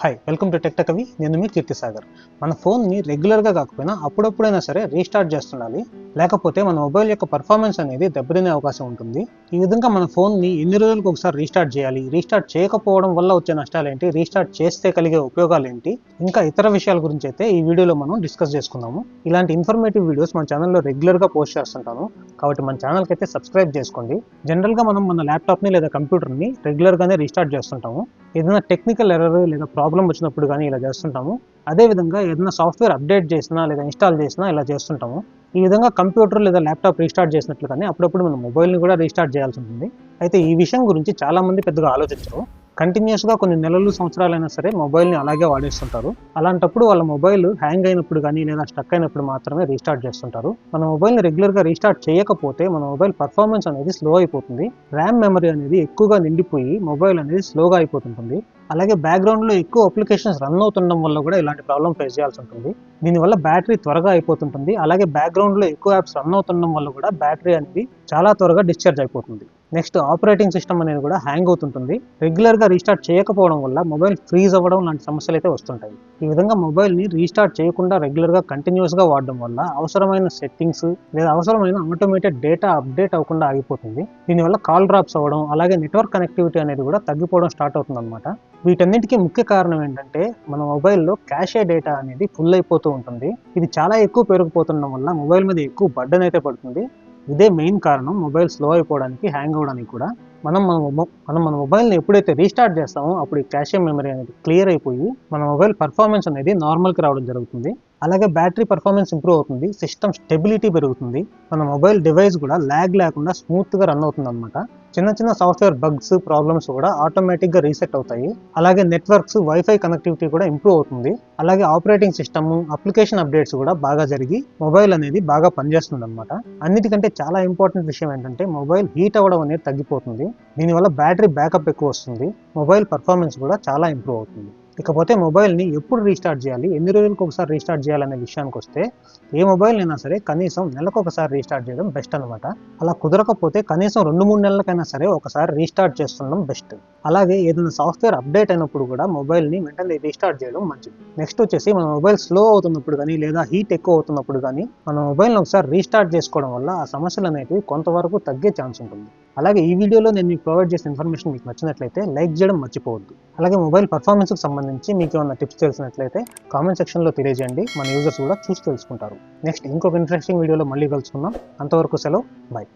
Hi, welcome to tech కవి. నేను మీ కీర్తిసాగర్. మన ఫోన్ని రెగ్యులర్గా కాకపోయినా అప్పుడప్పుడైనా సరే రీస్టార్ట్ చేస్తుండాలి, లేకపోతే మన మొబైల్ యొక్క పర్ఫార్మెన్స్ అనేది దెబ్బతినే అవకాశం ఉంటుంది. ఈ విధంగా మన ఫోన్ని ఎన్ని రోజులకు ఒకసారి రీస్టార్ట్ చేయాలి, రీస్టార్ట్ చేయకపోవడం వల్ల వచ్చే నష్టాలు ఏంటి, రీస్టార్ట్ చేస్తే కలిగే ఉపయోగాలు ఏంటి, ఇంకా ఇతర విషయాల గురించి అయితే ఈ వీడియోలో మనం డిస్కస్ చేసుకుందాము. ఇలాంటి ఇన్ఫర్మేటివ్ వీడియోస్ మన ఛానల్లో రెగ్యులర్గా పోస్ట్ చేస్తుంటాను, కాబట్టి మన ఛానల్కి అయితే సబ్స్క్రైబ్ చేసుకోండి. జనరల్గా మనం మన ల్యాప్టాప్ని లేదా కంప్యూటర్ని రెగ్యులర్గానే రీస్టార్ట్ చేస్తుంటాము. ఏదైనా టెక్నికల్ ఎర్రర్ లేదా ప్రాబ్లం వచ్చినప్పుడు కానీ ఇలా చేస్తుంటాము. అదేవిధంగా ఏదైనా సాఫ్ట్వేర్ అప్డేట్ చేసినా లేదా ఇన్స్టాల్ చేసినా ఇలా చేస్తుంటాము. ఈ విధంగా కంప్యూటర్ లేదా ల్యాప్టాప్ రీస్టార్ట్ చేసినట్లు కానీ అప్పుడప్పుడు మన మొబైల్ని కూడా రీస్టార్ట్ చేయాల్సి ఉంటుంది. అయితే ఈ విషయం గురించి చాలామంది పెద్దగా ఆలోచించరు. కంటిన్యూస్గా కొన్ని నెలలు సంవత్సరాలైనా సరే మొబైల్ని అలాగే వాడేస్తుంటారు. అలాంటప్పుడు వాళ్ళ మొబైల్ హ్యాంగ్ అయినప్పుడు కానీ లేదా స్టక్ అయినప్పుడు మాత్రమే రీస్టార్ట్ చేస్తుంటారు. మన మొబైల్ని రెగ్యులర్గా రీస్టార్ట్ చేయకపోతే మన మొబైల్ పర్ఫార్మెన్స్ అనేది స్లో అయిపోతుంది. ర్యామ్ మెమరీ అనేది ఎక్కువగా నిండిపోయి మొబైల్ అనేది స్లోగా అయిపోతుంటుంది. అలాగే బ్యాక్గ్రౌండ్లో ఎక్కువ అప్లికేషన్స్ రన్ అవుతుండడం వల్ల కూడా ఇలాంటి ప్రాబ్లం ఫేస్ చేయాల్సి ఉంటుంది. దీనివల్ల బ్యాటరీ త్వరగా అయిపోతుంటుంది. అలాగే బ్యాక్గ్రౌండ్లో ఎక్కువ యాప్స్ రన్ అవుతుండడం వల్ల కూడా బ్యాటరీ అనేది చాలా త్వరగా డిశ్చార్జ్ అయిపోతుంది. నెక్స్ట్, ఆపరేటింగ్ సిస్టమ్ అనేది కూడా హ్యాంగ్ అవుతుంటుంది. రెగ్యులర్గా రీస్టార్ట్ చేయకపోవడం వల్ల మొబైల్ ఫ్రీజ్ అవ్వడం లాంటి సమస్యలు అయితే వస్తుంటాయి. ఈ విధంగా మొబైల్ని రీస్టార్ట్ చేయకుండా రెగ్యులర్గా కంటిన్యూస్గా వాడడం వల్ల అవసరమైన సెట్టింగ్స్ లేదా అవసరమైన ఆటోమేటెడ్ డేటా అప్డేట్ అవ్వకుండా ఆగిపోతుంది. దీనివల్ల కాల్ డ్రాప్స్ అవ్వడం, అలాగే నెట్వర్క్ కనెక్టివిటీ అనేది కూడా తగ్గిపోవడం స్టార్ట్ అవుతుంది అనమాట. వీటన్నిటికీ ముఖ్య కారణం ఏంటంటే మన మొబైల్లో క్యాషే డేటా అనేది ఫుల్ అయిపోతూ ఉంటుంది. ఇది చాలా ఎక్కువ పెరిగిపోతుండడం వల్ల మొబైల్ మీద ఎక్కువ బర్డెన్ అయితే పడుతుంది. ఇదే మెయిన్ కారణం మొబైల్ స్లో అయిపోవడానికి, హ్యాంగ్ అవ్వడానికి కూడా. మనం మన మొబైల్ని ఎప్పుడైతే రీస్టార్ట్ చేస్తామో అప్పుడు ఈ క్యాషే మెమరీ అనేది క్లియర్ అయిపోయి మన మొబైల్ పర్ఫార్మెన్స్ అనేది నార్మల్కి రావడం జరుగుతుంది. అలాగే బ్యాటరీ పర్ఫార్మెన్స్ ఇంప్రూవ్ అవుతుంది, సిస్టమ్ స్టెబిలిటీ పెరుగుతుంది, మన మొబైల్ డివైస్ కూడా ల్యాగ్ లేకుండా స్మూత్గా రన్ అవుతుంది అనమాట. చిన్న చిన్న సాఫ్ట్వేర్ బగ్స్, ప్రాబ్లమ్స్ కూడా ఆటోమేటిక్గా రీసెట్ అవుతాయి. అలాగే నెట్వర్క్స్, వైఫై కనెక్టివిటీ కూడా ఇంప్రూవ్ అవుతుంది. అలాగే ఆపరేటింగ్ సిస్టమ్, అప్లికేషన్ అప్డేట్స్ కూడా బాగా జరిగి మొబైల్ అనేది బాగా పనిచేస్తుంది అనమాట. అన్నిటికంటే చాలా ఇంపార్టెంట్ విషయం ఏంటంటే మొబైల్ హీట్ అవ్వడం అనేది తగ్గిపోతుంది. దీనివల్ల బ్యాటరీ బ్యాకప్ ఎక్కువ వస్తుంది, మొబైల్ పర్ఫార్మెన్స్ కూడా చాలా ఇంప్రూవ్ అవుతుంది. ఇకపోతే మొబైల్ని ఎప్పుడు రీస్టార్ట్ చేయాలి, ఎన్ని రోజులకు ఒకసారి రీస్టార్ట్ చేయాలనే విషయానికి వస్తే, ఏ మొబైల్ అయినా సరే కనీసం నెలకు ఒకసారి రీస్టార్ట్ చేయడం బెస్ట్ అనమాట. అలా కుదరకపోతే కనీసం 2-3 నెలలకైనా సరే ఒకసారి రీస్టార్ట్ చేస్తుండడం బెస్ట్. అలాగే ఏదైనా సాఫ్ట్వేర్ అప్డేట్ అయినప్పుడు కూడా మొబైల్ని వెంటనే రీస్టార్ట్ చేయడం మంచిది. నెక్స్ట్ వచ్చేసి మన మొబైల్ స్లో అవుతున్నప్పుడు కానీ లేదా హీట్ ఎక్కువ అవుతున్నప్పుడు కానీ మన మొబైల్ని ఒకసారి రీస్టార్ట్ చేసుకోవడం వల్ల ఆ సమస్యలు అనేవి కొంతవరకు తగ్గే ఛాన్స్ ఉంటుంది. అలాగే ఈ వీడియోలో నేను మీకు ప్రొవైడ్ చేసిన ఇన్ఫర్మేషన్ మీకు నచ్చినట్లయితే లైక్ చేయడం మర్చిపోవద్దు. అలాగే మొబైల్ పర్ఫార్మెన్స్కి సంబంధించి మీకు ఏమైనా టిప్స్ తెలిసినట్లయితే కామెంట్ సెక్షన్లో తెలియజేయండి. మన యూజర్స్ కూడా చూసి తెలుసుకుంటారు. నెక్స్ట్ ఇంకొక ఇంట్రెస్టింగ్ వీడియోలో మళ్ళీ కలుసుకుందాం. అంతవరకు సెలవు, బాయ్.